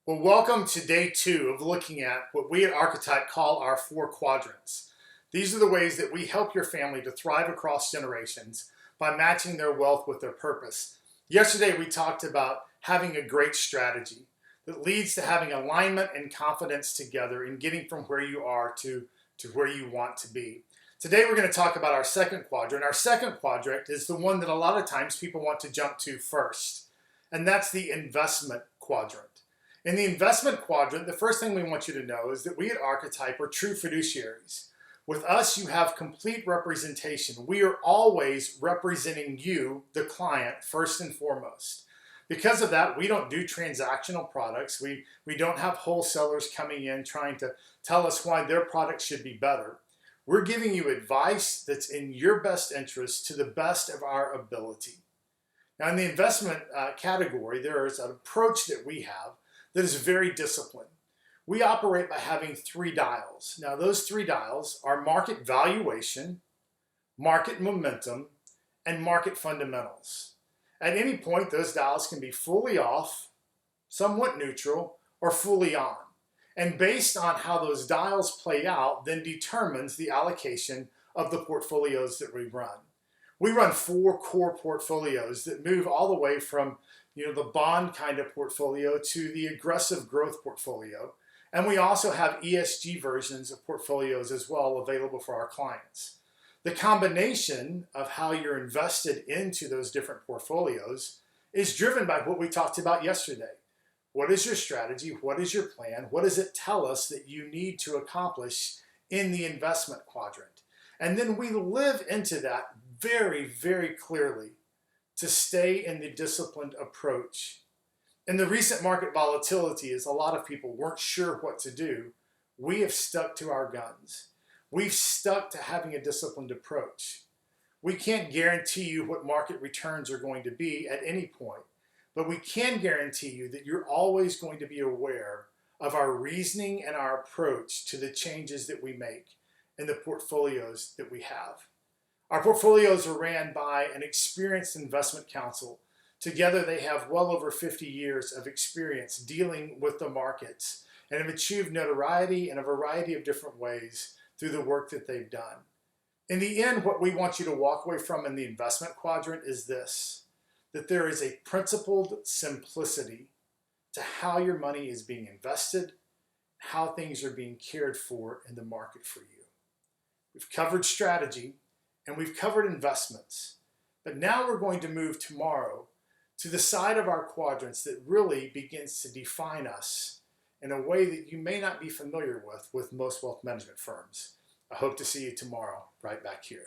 Well, welcome to day 2 of looking at what we at Archetype call our 4 quadrants. These are the ways that we help your family to thrive across generations by matching their wealth with their purpose. Yesterday, we talked about having a great strategy that leads to having alignment and confidence together in getting from where you are to where you want to be. Today, we're going to talk about our second quadrant. Our second quadrant is the one that a lot of times people want to jump to first, and that's the investment quadrant. In the investment quadrant, the first thing we want you to know is that we at Archetype are true fiduciaries. With us, you have complete representation. We are always representing you, the client, first and foremost. Because of that, we don't do transactional products. We don't have wholesalers coming in trying to tell us why their product should be better. We're giving you advice that's in your best interest to the best of our ability. Now, in the investment category, there is an approach that we have that is very disciplined. We operate by having 3 dials. Now, those 3 dials are market valuation, market momentum, and market fundamentals. At any point, those dials can be fully off, somewhat neutral, or fully on. And based on how those dials play out, then determines the allocation of the portfolios that we run. We run 4 core portfolios that move all the way from the bond kind of portfolio to the aggressive growth portfolio. And we also have ESG versions of portfolios as well available for our clients. The combination of how you're invested into those different portfolios is driven by what we talked about yesterday. What is your strategy? What is your plan? What does it tell us that you need to accomplish in the investment quadrant? And then we live into that very, very clearly to stay in the disciplined approach. In the recent market volatility, as a lot of people weren't sure what to do, we have stuck to our guns. We've stuck to having a disciplined approach. We can't guarantee you what market returns are going to be at any point, but we can guarantee you that you're always going to be aware of our reasoning and our approach to the changes that we make in the portfolios that we have. Our portfolios are ran by an experienced investment counsel. Together, they have well over 50 years of experience dealing with the markets and have achieved notoriety in a variety of different ways through the work that they've done. In the end, what we want you to walk away from in the investment quadrant is this, that there is a principled simplicity to how your money is being invested, how things are being cared for in the market for you. We've covered strategy, and we've covered investments, but now we're going to move tomorrow to the side of our quadrants that really begins to define us in a way that you may not be familiar with most wealth management firms. I hope to see you tomorrow right back here.